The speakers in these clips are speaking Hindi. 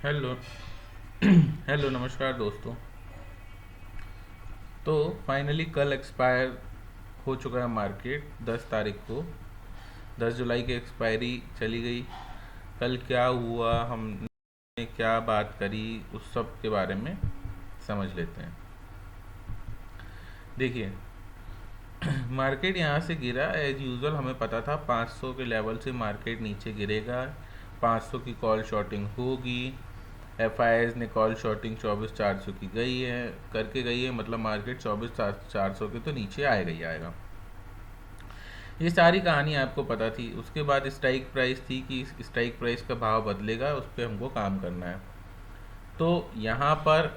हेलो। हेलो, नमस्कार दोस्तों। तो फाइनली कल एक्सपायर हो चुका है मार्केट 10 तारीख को। 10 जुलाई की एक्सपायरी चली गई। कल क्या हुआ, हमने क्या बात करी, उस सब के बारे में समझ लेते हैं। देखिए, मार्केट यहाँ से गिरा एज यूजुअल। हमें पता था 500 के लेवल से मार्केट नीचे गिरेगा, 500 की कॉल शॉर्टिंग होगी। एफ ने कॉल शॉर्टिंग 24,400 की गई है, करके गई है, मतलब मार्केट 24,400 के तो नीचे आएगा ही आएगा। ये सारी कहानी आपको पता थी। उसके बाद स्ट्राइक प्राइस थी कि स्ट्राइक प्राइस का भाव बदलेगा, उस पर हमको काम करना है। तो यहाँ पर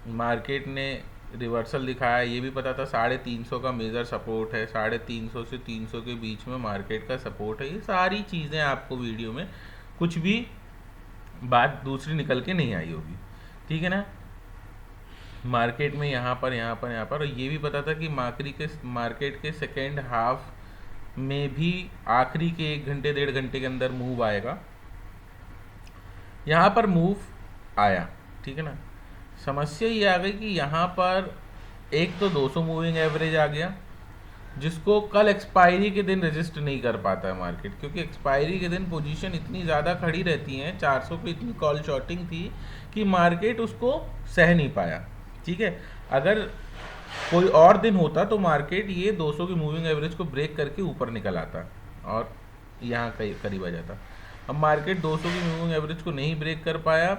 मार्केट ने रिवर्सल दिखाया। ये भी पता था 350 का मेजर सपोर्ट है, 350 से 300 के बीच में मार्केट का सपोर्ट है। ये सारी चीज़ें आपको वीडियो में कुछ भी बात दूसरी निकल के नहीं आई होगी, ठीक है ना। मार्केट में यहाँ पर और ये भी पता था कि मार्केट के सेकेंड हाफ में भी आखिरी के 1 घंटे 1.5 घंटे के अंदर मूव आएगा। यहाँ पर मूव आया, ठीक है ना। समस्या ये आ गई कि यहाँ पर एक तो 200 मूविंग एवरेज आ गया, जिसको कल एक्सपायरी के दिन रजिस्ट नहीं कर पाता है मार्केट, क्योंकि एक्सपायरी के दिन पोजीशन इतनी ज़्यादा खड़ी रहती हैं, 400 पे इतनी कॉल शॉर्टिंग थी कि मार्केट उसको सह नहीं पाया, ठीक है। अगर कोई और दिन होता तो मार्केट ये 200 की मूविंग एवरेज को ब्रेक करके ऊपर निकल आता और यहाँ करीब आ जाता। अब मार्केट 200 की मूविंग एवरेज को नहीं ब्रेक कर पाया,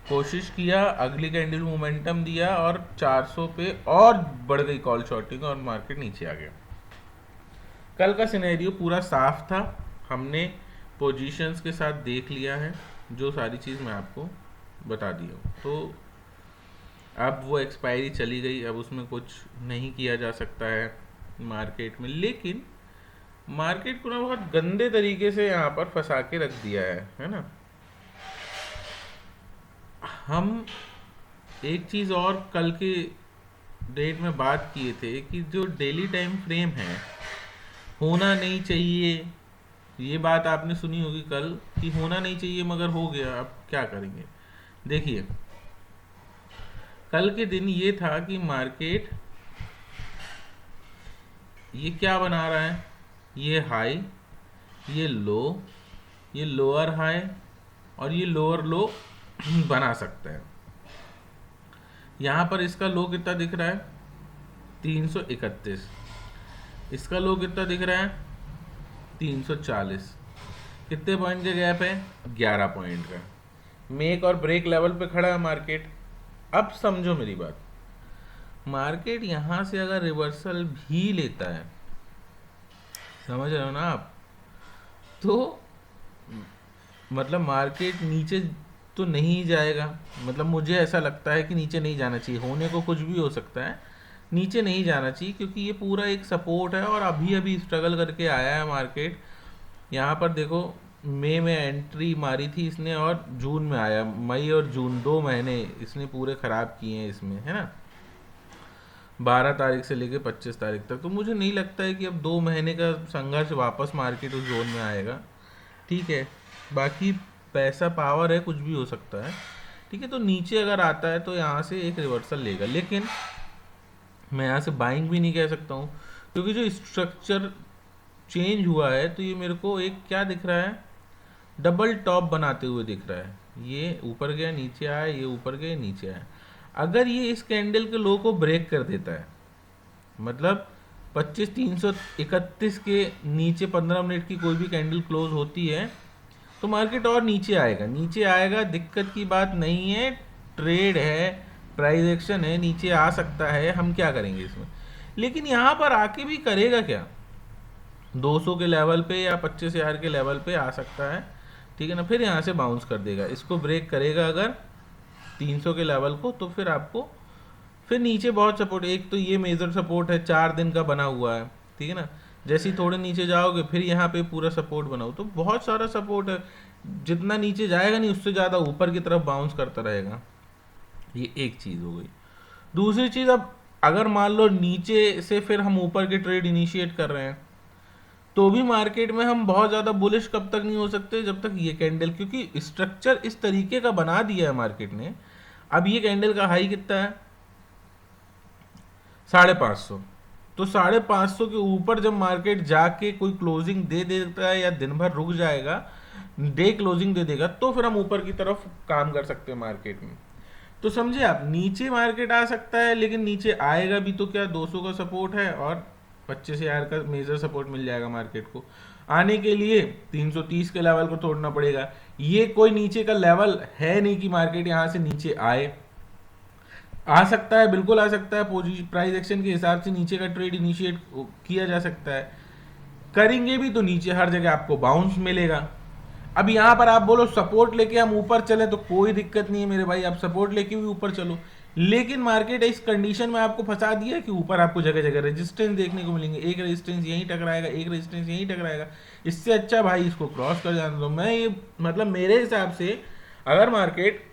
कोशिश किया, अगली कैंडल मोमेंटम दिया और 400 पे और बढ़ गई कॉल शॉर्टिंग और मार्केट नीचे आ गया। कल का सिनेरियो पूरा साफ था, हमने पोजीशंस के साथ देख लिया है, जो सारी चीज़ मैं आपको बता दी हूँ। तो अब वो एक्सपायरी चली गई, अब उसमें कुछ नहीं किया जा सकता है मार्केट में। लेकिन मार्केट को ना बहुत गंदे तरीके से यहाँ पर फंसा के रख दिया है ना। हम एक चीज़ और कल के डेट में बात किए थे कि जो डेली टाइम फ्रेम है होना नहीं चाहिए। ये बात आपने सुनी होगी कल कि होना नहीं चाहिए, मगर हो गया, अब क्या करेंगे। देखिए, कल के दिन ये था कि मार्केट ये क्या बना रहा है, ये हाई, ये लो, ये लोअर हाई और ये लोअर लो बना सकता है। यहाँ पर इसका लो कितना दिख रहा है, 331। इसका लो कितना दिख रहा है, 340। कितने पॉइंट का गैप है, 11 पॉइंट का। मेक और ब्रेक लेवल पे खड़ा है मार्केट। अब समझो मेरी बात, मार्केट यहाँ से अगर रिवर्सल भी लेता है, समझ रहे हो ना आप, तो मतलब मार्केट नीचे तो नहीं जाएगा। मतलब मुझे ऐसा लगता है कि नीचे नहीं जाना चाहिए, होने को कुछ भी हो सकता है, नीचे नहीं जाना चाहिए, क्योंकि ये पूरा एक सपोर्ट है और अभी अभी स्ट्रगल करके आया है मार्केट। यहाँ पर देखो, मई में एंट्री मारी थी इसने और जून में आया। मई और जून 2 महीने इसने पूरे ख़राब किए हैं इसमें, है ना, 12 तारीख से लेके 25 तारीख तक। तो मुझे नहीं लगता है कि अब 2 महीने का संघर्ष वापस मार्केट उस जोन में आएगा, ठीक है। बाकी पैसा पावर है, कुछ भी हो सकता है, ठीक है। तो नीचे अगर आता है तो यहाँ से एक रिवर्सल लेगा, लेकिन मैं यहाँ से बाइंग भी नहीं कह सकता हूँ, क्योंकि जो स्ट्रक्चर चेंज हुआ है तो ये मेरे को एक क्या दिख रहा है, डबल टॉप बनाते हुए दिख रहा है। ये ऊपर गया नीचे आया, ये ऊपर गया नीचे आया। अगर ये इस कैंडल के लो को ब्रेक कर देता है, मतलब 25,331 के नीचे 15 मिनट की कोई भी कैंडल क्लोज होती है तो मार्केट और नीचे आएगा, नीचे आएगा, दिक्कत की बात नहीं है। ट्रेड है, प्राइस एक्शन है, नीचे आ सकता है, हम क्या करेंगे इसमें। लेकिन यहाँ पर आके भी करेगा क्या, 200 के लेवल पे या 25,000 के लेवल पे आ सकता है, ठीक है ना। फिर यहाँ से बाउंस कर देगा, इसको ब्रेक करेगा अगर 300 के लेवल को, तो फिर आपको फिर नीचे बहुत सपोर्ट, एक तो ये मेजर सपोर्ट है 4 दिन का बना हुआ है, ठीक है ना। जैसे ही थोड़े नीचे जाओगे फिर यहाँ पे पूरा सपोर्ट बनाओ, तो बहुत सारा सपोर्ट है। जितना नीचे जाएगा नहीं, उससे ज़्यादा ऊपर की तरफ बाउंस करता रहेगा। ये एक चीज़ हो गई। दूसरी चीज़, अब अगर मान लो नीचे से फिर हम ऊपर के ट्रेड इनिशिएट कर रहे हैं, तो भी मार्केट में हम बहुत ज़्यादा बुलिश कब तक नहीं हो सकते, जब तक ये कैंडल, क्योंकि स्ट्रक्चर इस तरीके का बना दिया है मार्केट ने। अब ये कैंडल का हाई कितना है, 550। तो 550 के ऊपर जब मार्केट जाके कोई क्लोजिंग दे देता है या दिन भर रुक जाएगा, डे क्लोजिंग दे देगा, तो फिर हम ऊपर की तरफ काम कर सकते हैं मार्केट में। तो समझे आप, नीचे मार्केट आ सकता है, लेकिन नीचे आएगा भी तो क्या, 200 का सपोर्ट है और 25,000 का मेजर सपोर्ट मिल जाएगा मार्केट को। आने के लिए 330 के लेवल को तोड़ना पड़ेगा। ये कोई नीचे का लेवल है नहीं कि मार्केट यहाँ से नीचे आए। आ सकता है, बिल्कुल आ सकता है, प्राइस एक्शन के हिसाब से नीचे का ट्रेड इनिशिएट किया जा सकता है। करेंगे भी तो नीचे हर जगह आपको बाउंस मिलेगा। अब यहाँ पर आप बोलो सपोर्ट लेके हम ऊपर चले, तो कोई दिक्कत नहीं है मेरे भाई, आप सपोर्ट लेके भी ऊपर चलो। लेकिन मार्केट इस कंडीशन में आपको फंसा दिया कि ऊपर आपको जगह जगह रेजिस्टेंस देखने को मिलेंगे, एक रेजिस्टेंस यहीं टकराएगा, एक रेजिस्टेंस यहीं टकराएगा। इससे अच्छा भाई इसको क्रॉस कर जाने दो। मैं ये मतलब मेरे हिसाब से अगर मार्केट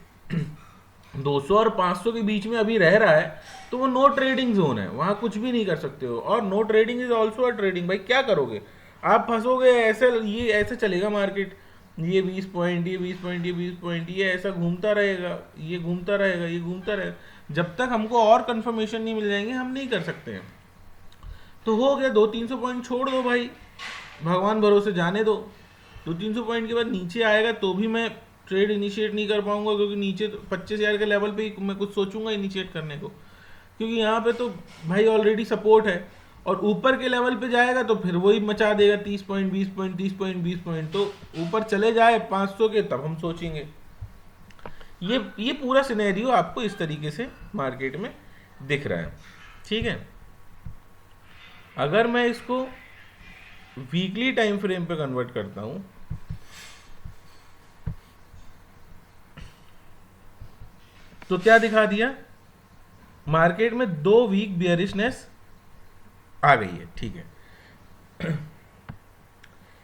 200 और 500 के बीच में अभी रह रहा है तो वो नो ट्रेडिंग जोन है, वहां कुछ भी नहीं कर सकते हो। और no trading is also a trading. भाई क्या करोगे आप, फंसोगे ऐसे, ये ऐसे चलेगा मार्केट, ये 20 पॉइंट, ये 20 पॉइंट, ये 20 पॉइंट, ये ऐसा घूमता रहेगा, ये घूमता रहेगा, ये घूमता रहेगा। जब तक हमको और कंफर्मेशन नहीं मिल जाएंगे हम नहीं कर सकते हैं। तो हो गया, 200-300 पॉइंट छोड़ दो भाई, भगवान भरोसे जाने दो। 200-300 पॉइंट के बाद नीचे आएगा तो भी मैं ट्रेड इनिशिएट नहीं कर पाऊंगा, क्योंकि नीचे तो 25,000 के लेवल पे ही मैं कुछ सोचूंगा इनिशिएट करने को, क्योंकि यहाँ पे तो भाई ऑलरेडी सपोर्ट है। और ऊपर के लेवल पे जाएगा तो फिर वही मचा देगा, 30 पॉइंट, 20 पॉइंट, 30 पॉइंट, 20 पॉइंट। तो ऊपर चले जाए 500 के, तब हम सोचेंगे। ये पूरा सिनेरियो आपको इस तरीके से मार्केट में दिख रहा है, ठीक है। अगर मैं इसको वीकली टाइम फ्रेम पे कन्वर्ट करता हूं, तो क्या दिखा दिया, मार्केट में 2 वीक बियरिशनेस आ गई है, ठीक है।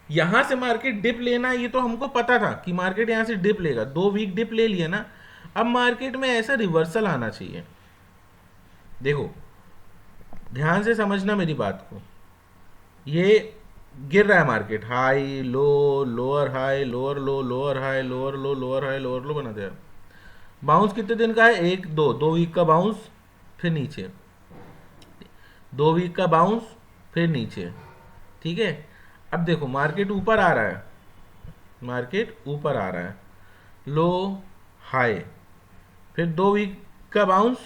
यहां से मार्केट डिप लेना, ये तो हमको पता था कि मार्केट यहां से डिप लेगा, 2 वीक डिप ले लिया ना। अब मार्केट में ऐसा रिवर्सल आना चाहिए। देखो ध्यान से समझना मेरी बात को, ये गिर रहा है market, high low, lower high, lower लो, लोअर हाई, लोअर लो, लोअर हाई, लोअर लो बना दिया। बाउंस कितने दिन का है, 2 वीक का बाउंस, फिर नीचे, 2 वीक का बाउंस, फिर नीचे, ठीक है। अब देखो मार्केट ऊपर आ रहा है, मार्केट ऊपर आ रहा है, लो हाई, फिर 2 वीक का बाउंस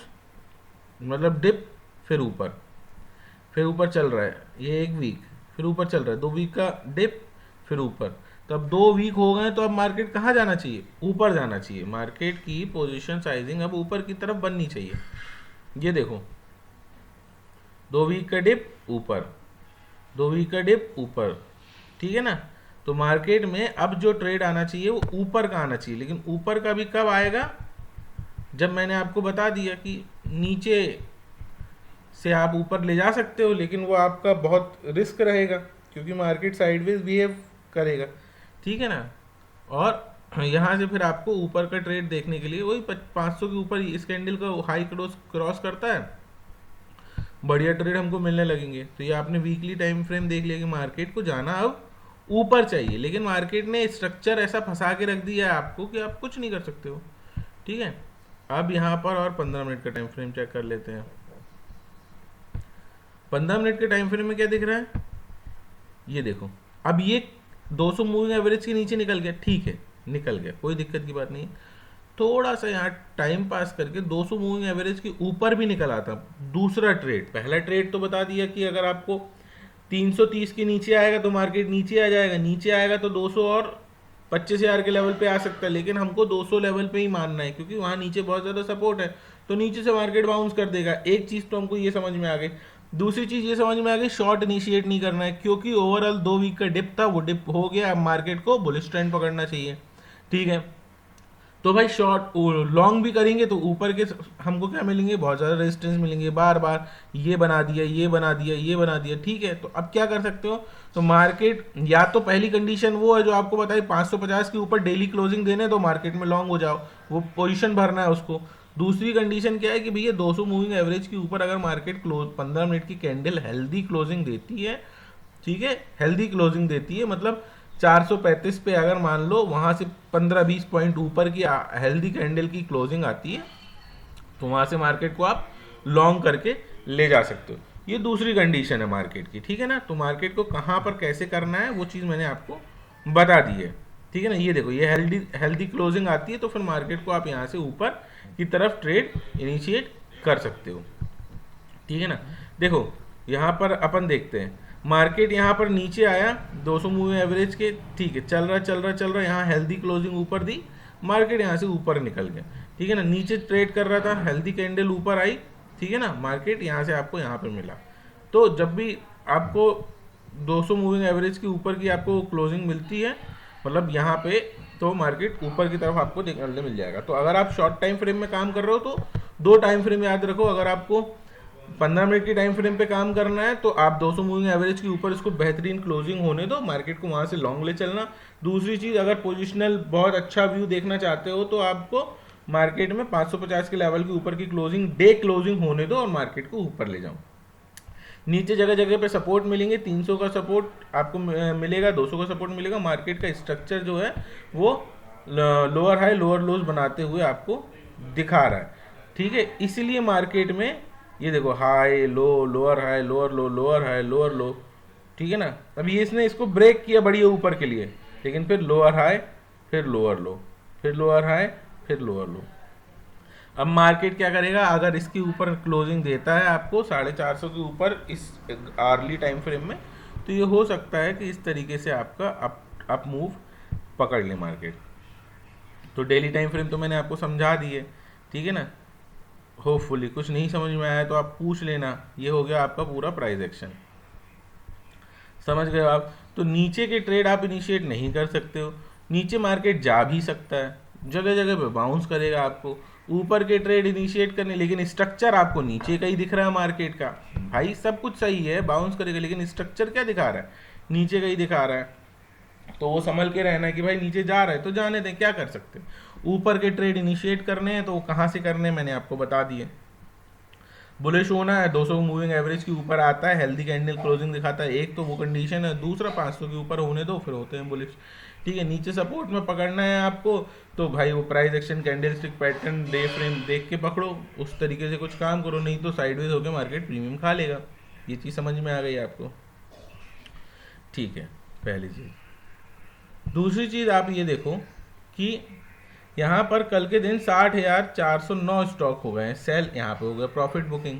मतलब डिप, फिर ऊपर चल रहा है, ये 1 वीक, फिर ऊपर चल रहा है, 2 वीक का डिप, फिर ऊपर। तो अब 2 वीक हो गए, तो अब मार्केट कहाँ जाना चाहिए, ऊपर जाना चाहिए। मार्केट की पोजीशन साइजिंग अब ऊपर की तरफ बननी चाहिए। ये देखो 2 वीक का डिप ऊपर, 2 वीक का डिप ऊपर, ठीक है ना। तो मार्केट में अब जो ट्रेड आना चाहिए वो ऊपर का आना चाहिए, लेकिन ऊपर का भी कब आएगा, जब मैंने आपको बता दिया कि नीचे से आप ऊपर ले जा सकते हो, लेकिन वो आपका बहुत रिस्क रहेगा, क्योंकि मार्केट साइडवेज बिहेव करेगा, ठीक है ना। और यहाँ से फिर आपको ऊपर का ट्रेड देखने के लिए वही 500 के ऊपर इस कैंडल का हाई क्रॉस करता है, बढ़िया ट्रेड हमको मिलने लगेंगे। तो ये आपने वीकली टाइम फ्रेम देख लिया कि मार्केट को जाना अब ऊपर चाहिए, लेकिन मार्केट ने स्ट्रक्चर ऐसा फंसा के रख दिया है आपको कि आप कुछ नहीं कर सकते हो, ठीक है। अब यहाँ पर और 15 मिनट का टाइम फ्रेम चेक कर लेते हैं। 15 मिनट के टाइम फ्रेम में क्या दिख रहा है, ये देखो, अब ये 200 मूविंग एवरेज के नीचे निकल गया, ठीक है, निकल गया, कोई दिक्कत की बात नहीं। थोड़ा सा यहाँ टाइम पास करके 200 मूविंग एवरेज के ऊपर भी निकल आता। दूसरा ट्रेड, पहला ट्रेड तो बता दिया कि अगर आपको 330 के नीचे आएगा तो मार्केट नीचे आ जाएगा, नीचे आएगा तो 200 और 25,000 के लेवल पे आ सकता है, लेकिन हमको 200 लेवल पे ही मानना है, क्योंकि वहाँ नीचे बहुत ज़्यादा सपोर्ट है, तो नीचे से मार्केट बाउंस कर देगा। एक चीज़ तो हमको ये समझ में आ गई। दूसरी चीज़ ये समझ में आ गई, शॉर्ट इनिशिएट नहीं करना है, क्योंकि ओवरऑल 2 वीक का डिप था, वो डिप हो गया, अब मार्केट को बुलिश ट्रेंड पकड़ना चाहिए, ठीक है। तो भाई शॉर्ट लॉन्ग भी करेंगे तो ऊपर के हमको क्या मिलेंगे, बहुत ज़्यादा रेजिस्टेंस मिलेंगे, बार बार ये बना दिया, ये बना दिया, ये बना दिया, ठीक है। तो अब क्या कर सकते हो, तो मार्केट या तो पहली कंडीशन वो है जो आपको बताई, 550 के ऊपर डेली क्लोजिंग देने दो, मार्केट में लॉन्ग हो जाओ, वो पोजीशन भरना है उसको। दूसरी कंडीशन क्या है कि भैया 200 मूविंग एवरेज के ऊपर अगर मार्केट क्लोज 15 मिनट की कैंडल हेल्दी क्लोजिंग देती है ठीक है, हेल्दी क्लोजिंग देती है, मतलब 435 पे अगर मान लो वहां से 15-20 पॉइंट ऊपर की हेल्दी कैंडल की क्लोजिंग आती है, तो वहां से मार्केट को आप लॉन्ग करके ले जा सकते हो। ये दूसरी कंडीशन है मार्केट की, ठीक है ना। तो मार्केट को कहाँ पर कैसे करना है वो चीज़ मैंने आपको बता दी है, ठीक है ना। ये देखो, ये हेल्दी हेल्दी क्लोजिंग आती है तो फिर मार्केट को आप यहाँ से ऊपर की तरफ ट्रेड इनिशिएट कर सकते हो, ठीक है ना। देखो यहाँ पर अपन देखते हैं, मार्केट यहाँ पर नीचे आया 200 मूविंग एवरेज के, ठीक है, चल रहा चल रहा चल रहा, यहाँ हेल्दी क्लोजिंग ऊपर दी, मार्केट यहाँ से ऊपर निकल गया, ठीक है ना। नीचे ट्रेड कर रहा था, हेल्दी कैंडल ऊपर आई, ठीक है ना, मार्केट यहाँ से आपको यहाँ पे मिला। तो जब भी आपको 200 मूविंग एवरेज के ऊपर की आपको क्लोजिंग मिलती है, मतलब यहाँ पे, तो मार्केट ऊपर की तरफ आपको देखने मिल जाएगा। तो अगर आप शॉर्ट टाइम फ्रेम में काम कर रहे हो तो दो टाइम फ्रेम याद रखो। अगर आपको 15 मिनट की टाइम फ्रेम पे काम करना है तो आप 200 मूविंग एवरेज के ऊपर इसको बेहतरीन क्लोजिंग होने दो, मार्केट को वहां से लॉन्ग ले चलना। दूसरी चीज, अगर पोजिशनल बहुत अच्छा व्यू देखना चाहते हो तो आपको मार्केट में 550 के लेवल के ऊपर की क्लोजिंग, डे क्लोजिंग होने दो और मार्केट को ऊपर ले जाओ। नीचे जगह जगह पे सपोर्ट मिलेंगे, 300 का सपोर्ट आपको मिलेगा, 200 का सपोर्ट मिलेगा। मार्केट का स्ट्रक्चर जो है वो लोअर हाई लोअर लोज बनाते हुए आपको दिखा रहा है, ठीक है। इसीलिए मार्केट में ये देखो, high low, lower high lower लो, लोअर हाई लोअर लो, ठीक है ना। अभी इसने इसको ब्रेक किया बढ़िया ऊपर के लिए, लेकिन फिर लोअर हाई, फिर लोअर लो, फिर लोअर हाई, फिर लोअर लो। अब मार्केट क्या करेगा, अगर इसके ऊपर क्लोजिंग देता है आपको 450 के ऊपर इस आर्ली टाइम फ्रेम में, तो ये हो सकता है कि इस तरीके से आपका अप मूव पकड़ ले मार्केट। तो डेली टाइम फ्रेम तो मैंने आपको समझा दी है, ठीक है ना। होपफुली कुछ नहीं समझ में आया तो आप पूछ लेना। ये हो गया आपका पूरा प्राइस एक्शन, समझ गए आप। तो नीचे के ट्रेड आप इनिशिएट नहीं कर सकते हो, नीचे मार्केट जा भी सकता है, जगह जगह पे बाउंस करेगा आपको। ऊपर के ट्रेड इनिशिएट करने, लेकिन स्ट्रक्चर आपको नीचे का ही दिख रहा है मार्केट का, भाई सब कुछ सही है, बाउंस करेगा, लेकिन स्ट्रक्चर क्या दिखा रहा है, नीचे का ही दिखा रहा है। तो वो संभल के रहना है कि भाई नीचे जा रहा है तो जाने दें, क्या कर सकते हैं। ऊपर के ट्रेड इनिशिएट करने हैं तो वो कहाँ से करने हैं मैंने आपको बता दिए। बुलिश होना है, 200 मूविंग एवरेज के ऊपर आता है, हेल्दी कैंडल क्लोजिंग दिखाता है, एक तो वो कंडीशन है। दूसरा 500 के ऊपर होने दो, फिर होते हैं बुलिश, ठीक है। नीचे सपोर्ट में पकड़ना है आपको तो भाई वो price action, candle stick pattern, day frame देख के पकड़ो, उस तरीके से कुछ काम करो, नहीं तो साइडवेज होकर मार्केट प्रीमियम खा लेगा। ये चीज़ समझ में आ गई आपको, ठीक है, पहली चीज़। दूसरी चीज़ आप ये देखो कि यहाँ पर कल के दिन 60,409 स्टॉक हो गए हैं, सेल यहाँ पे हो गया, प्रॉफिट बुकिंग।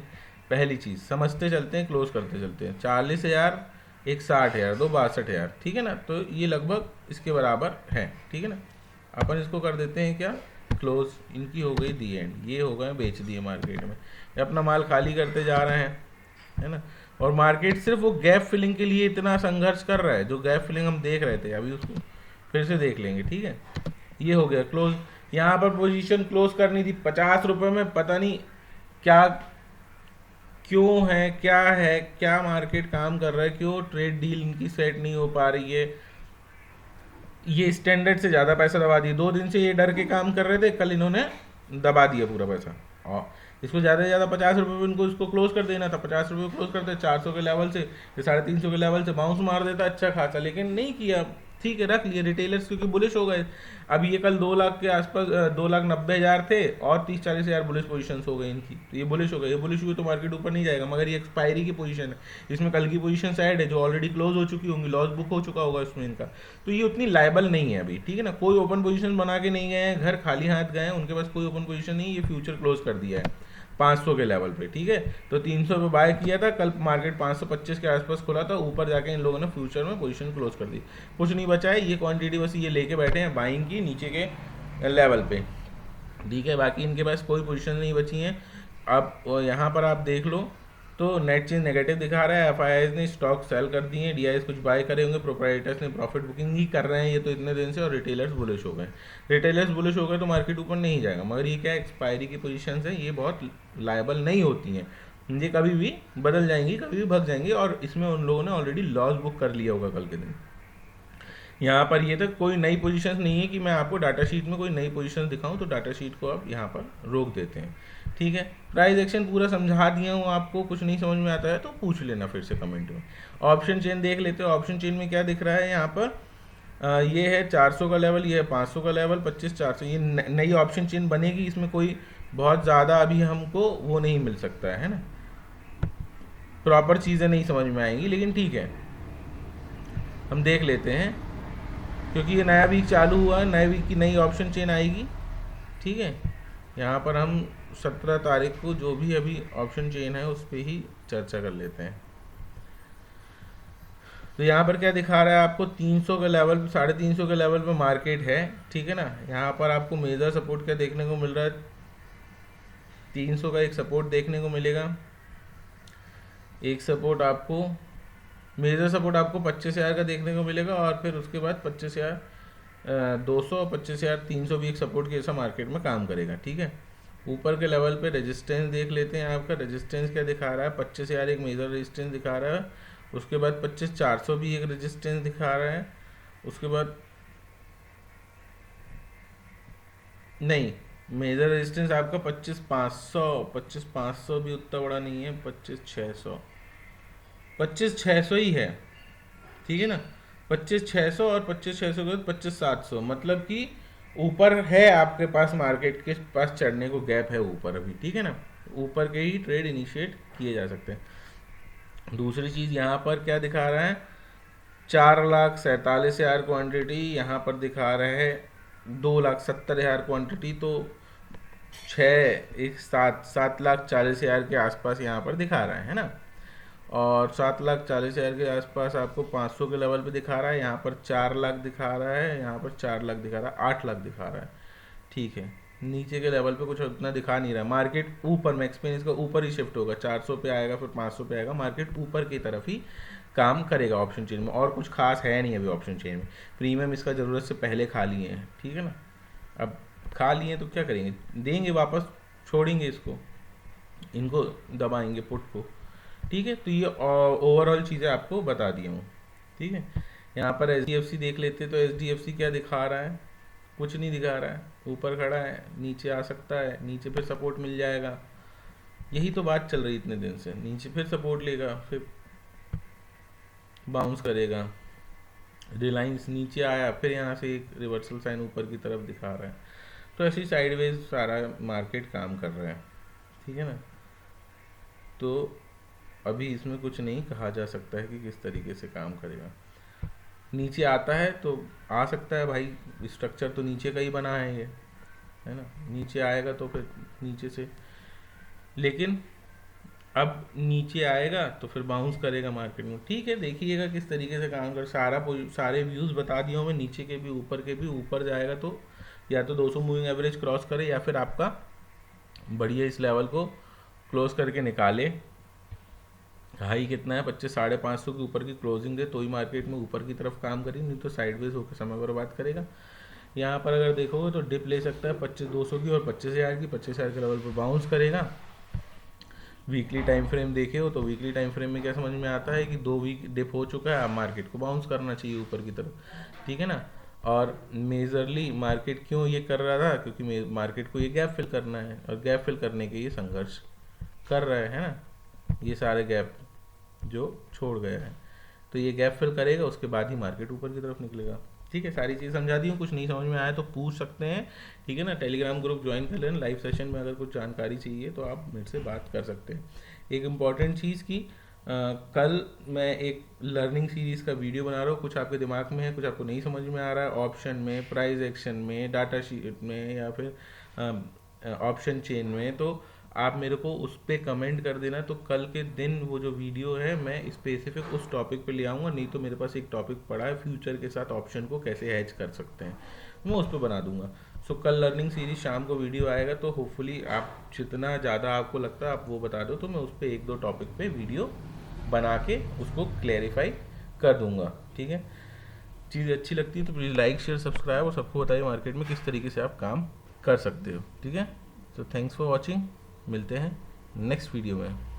पहली चीज़ समझते चलते हैं, क्लोज करते चलते हैं। 40,000, एक 60,000, दो 62,000, ठीक है ना। तो ये लगभग इसके बराबर है, ठीक है ना। अपन इसको कर देते हैं क्या, क्लोज। इनकी हो गई दी एंड, ये हो गए बेच दिए मार्केट में, ये अपना माल खाली करते जा रहे हैं, है ना। और मार्केट सिर्फ वो गैप फिलिंग के लिए इतना संघर्ष कर रहा है, जो गैप फिलिंग हम देख रहे थे, अभी उसको फिर से देख लेंगे, ठीक है। ये हो गया क्लोज। यहाँ पर पोजीशन क्लोज करनी थी 50 रुपए में, पता नहीं क्या क्यों है, क्या मार्केट काम कर रहा है, क्यों ट्रेड डील इनकी सेट नहीं हो पा रही है। ये स्टैंडर्ड से ज़्यादा पैसा दबा दिए, 2 दिन से ये डर के काम कर रहे थे, कल इन्होंने दबा दिया पूरा पैसा। और इसको ज़्यादा से ज़्यादा 50 रुपये में इनको इसको क्लोज कर देना था, 50 रुपये क्लोज करते, 400 के लेवल से, 350 के लेवल से बाउंस मार देता अच्छा खासा, लेकिन नहीं किया, ठीक है, रख लिए रिटेलर्स क्योंकि बुलिश हो गए। अब ये कल 2 लाख के आसपास 2,90,000 थे और 30-40 हज़ार बुलिश पोजीशंस हो गई इनकी, तो ये बुलिश हो गए। ये बुलिश हुई तो मार्केट ऊपर नहीं जाएगा, मगर ये एक्सपायरी की पोजीशन है, इसमें कल की पोजीशन ऐड है जो ऑलरेडी क्लोज हो चुकी होंगी, लॉस बुक हो चुका होगा इसमें इनका, तो ये उतनी लायबल नहीं है अभी, ठीक है ना। कोई ओपन पोजीशन बना के नहीं गए हैं, घर खाली हाथ गए हैं, उनके पास कोई ओपन पोजीशन नहीं, ये फ्यूचर क्लोज कर दिया है 500 के लेवल पे, ठीक है। तो 300 पे बाय किया था, कल मार्केट 525 के आसपास खुला था, ऊपर जाके इन लोगों ने फ्यूचर में पोजीशन क्लोज कर दी, कुछ नहीं बचा है। ये क्वांटिटी बस ये लेके बैठे हैं बाइंग की नीचे के लेवल पे, ठीक है। बाकी इनके पास कोई पोजीशन नहीं बची है। अब यहाँ पर आप देख लो तो नेट चेंज नेगेटिव दिखा रहा है, एफआईआईज ने स्टॉक सेल कर दिए हैं, डीआईएस कुछ बाय करे होंगे, प्रोप्राइटर्स ने प्रॉफिट बुकिंग ही कर रहे हैं ये तो इतने दिन से, और रिटेलर्स बुलिश हो गए। रिटेलर्स बुलिश हो गए तो मार्केट ऊपर नहीं जाएगा, मगर ये क्या एक्सपायरी की पोजीशन है, ये बहुत लायबल नहीं होती हैं, ये कभी भी बदल जाएंगी, कभी भी भग जाएंगी, और इसमें उन लोगों ने ऑलरेडी लॉस बुक कर लिया होगा कल के दिन। यहाँ पर ये तक कोई नई पोजीशंस नहीं है कि मैं आपको डाटा शीट में कोई नई पोजीशंस दिखाऊं, तो डाटा शीट को आप यहाँ पर रोक देते हैं, ठीक है, प्राइस एक्शन पूरा समझा दिया हूँ आपको, कुछ नहीं समझ में आता है तो पूछ लेना फिर से कमेंट में। ऑप्शन चेन देख लेते हो, ऑप्शन चेन में क्या दिख रहा है यहाँ पर, ये है 400 का लेवल, ये है 500 का लेवल, 25 400, ये नई ऑप्शन चेन बनेगी, इसमें कोई बहुत ज़्यादा अभी हमको वो नहीं मिल सकता है ना, प्रॉपर चीज़ें नहीं समझ में आएंगी, लेकिन ठीक है हम देख लेते हैं, क्योंकि ये नया वीक चालू हुआ है, नए वीक की नई ऑप्शन चेन आएगी। ठीक है, यहाँ पर हम 17 तारीख को जो भी अभी ऑप्शन चेन है उस पर ही चर्चा कर लेते हैं। तो यहाँ पर क्या दिखा रहा है आपको, 300 के लेवल, 350 के लेवल पे मार्केट है। ठीक है ना, यहाँ पर आपको मेजर सपोर्ट क्या देखने को मिल रहा है, 300 का एक सपोर्ट देखने को मिलेगा, एक सपोर्ट आपको, मेजर सपोर्ट आपको 25,000 का देखने को मिलेगा, और फिर उसके बाद 25,200 और 25,300 भी एक सपोर्ट के जैसा मार्केट में काम करेगा। ठीक है, ऊपर के लेवल पे रेजिस्टेंस देख लेते हैं, आपका रेजिस्टेंस क्या दिखा रहा है, 25,000 एक मेजर रेजिस्टेंस दिखा रहा है, उसके बाद 25,400 भी एक रेजिस्टेंस दिखा रहा है, उसके बाद नहीं, मेजर रेजिस्टेंस आपका 25,500 भी उतना बड़ा नहीं है, 25,600 ही है। ठीक है ना, 25,600 और 25,600 के बाद 25,700, मतलब कि ऊपर है आपके पास, मार्केट के पास चढ़ने को गैप है ऊपर अभी। ठीक है ना, ऊपर के ही ट्रेड इनिशिएट किए जा सकते हैं। दूसरी चीज़ यहाँ पर क्या दिखा रहा है, 4,47,000 क्वांटिटी, यहाँ पर दिखा रहा है 2,70,000 क्वांटिटी, तो 7,40,000 के आसपास यहाँ पर दिखा रहा है ना, और 7,40,000 के आसपास आपको 500 के लेवल पे दिखा रहा है, यहाँ पर 4 लाख दिखा रहा है, यहाँ पर 4 लाख दिखा रहा है, 8 लाख दिखा रहा है। ठीक है, नीचे के लेवल पे कुछ उतना दिखा नहीं रहा, मार्केट ऊपर में एक्सपीरियंस का ऊपर ही शिफ्ट होगा, 400 पे आएगा फिर 500 पे आएगा, मार्केट ऊपर की तरफ ही काम करेगा ऑप्शन चेन में, और कुछ खास है नहीं अभी ऑप्शन चेन में। प्रीमियम इसका ज़रूरत से पहले खा लिए हैं। ठीक है ना, अब खा लिए तो क्या करेंगे, देंगे वापस, छोड़ेंगे इसको, इनको दबाएंगे पुट को। ठीक है, तो ये ओवरऑल चीज़ें आपको बता दिया हूँ। ठीक है, यहाँ पर HDFC देख लेते, तो HDFC क्या दिखा रहा है, कुछ नहीं दिखा रहा है, ऊपर खड़ा है, नीचे आ सकता है, नीचे फिर सपोर्ट मिल जाएगा, यही तो बात चल रही इतने दिन से, नीचे फिर सपोर्ट लेगा, फिर बाउंस करेगा, रिलायंस नीचे आया, फिर यहाँ से एक रिवर्सल साइन ऊपर की तरफ दिखा रहा है, तो ऐसे ही साइडवेज सारा मार्केट काम कर रहा है। ठीक है ना, तो अभी इसमें कुछ नहीं कहा जा सकता है कि किस तरीके से काम करेगा। नीचे आता है तो आ सकता है भाई, स्ट्रक्चर तो नीचे का ही बना है ये, है ना, नीचे आएगा तो फिर नीचे से, लेकिन अब नीचे आएगा तो फिर बाउंस करेगा मार्केट में। ठीक है, देखिएगा किस तरीके से काम कर, सारे व्यूज़ बता दिए हूँ मैं, नीचे के भी ऊपर के भी, ऊपर जाएगा तो या तो 200 मूविंग एवरेज क्रॉस करे, या फिर आपका बढ़िया इस लेवल को क्लोज करके निकाले। हाई कितना है, 25,550 के ऊपर की क्लोजिंग दे तो ही मार्केट में ऊपर की तरफ काम करी, नहीं तो साइडवेज होकर समय बर्बाद करेगा। यहाँ पर अगर देखोगे तो डिप ले सकता है 25,200 की और 25,000 की, 25,000 के लेवल पर बाउंस करेगा। वीकली टाइम फ्रेम देखे हो तो वीकली टाइम फ्रेम में क्या समझ में आता है कि 2 वीक डिप हो चुका है, अब मार्केट को बाउंस करना चाहिए ऊपर की तरफ। ठीक है ना, और मेजरली मार्केट क्यों ये कर रहा था, क्योंकि मार्केट को ये गैप फिल करना है, और गैप फिल करने के ये संघर्ष कर रहा है ना, ये सारे गैप जो छोड़ गया है, तो ये गैप फिल करेगा, उसके बाद ही मार्केट ऊपर की तरफ निकलेगा। ठीक है, सारी चीज़ समझा दी हूँ, कुछ नहीं समझ में आया तो पूछ सकते हैं। ठीक है ना, टेलीग्राम ग्रुप ज्वाइन कर लेना, लाइव सेशन में अगर कुछ जानकारी चाहिए तो आप मेरे से बात कर सकते हैं। एक इम्पॉर्टेंट चीज़ की, कल मैं एक लर्निंग सीरीज़ का वीडियो बना रहा हूँ, कुछ आपके दिमाग में है, कुछ आपको नहीं समझ में आ रहा है, ऑप्शन में, प्राइस एक्शन में, डाटा शीट में, या फिर ऑप्शन चेन में, तो आप मेरे को उस पर कमेंट कर देना, तो कल के दिन वो जो वीडियो है मैं स्पेसिफिक उस टॉपिक पे ले आऊँगा। नहीं तो मेरे पास एक टॉपिक पड़ा है, फ्यूचर के साथ ऑप्शन को कैसे हैज कर सकते हैं, मैं उस पर बना दूंगा। सो कल लर्निंग सीरीज शाम को वीडियो आएगा, तो होपफुली आप जितना ज़्यादा आपको लगता है आप वो बता दो, तो मैं उस पर 1-2 टॉपिक पे वीडियो बना के उसको क्लैरिफाई कर दूंगा। ठीक है, चीज़ अच्छी लगती है तो प्लीज़ लाइक शेयर सब्सक्राइब, और सबको बताइए मार्केट में किस तरीके से आप काम कर सकते हो। ठीक है, तो थैंक्स फॉर वॉचिंग, मिलते हैं नेक्स्ट वीडियो में।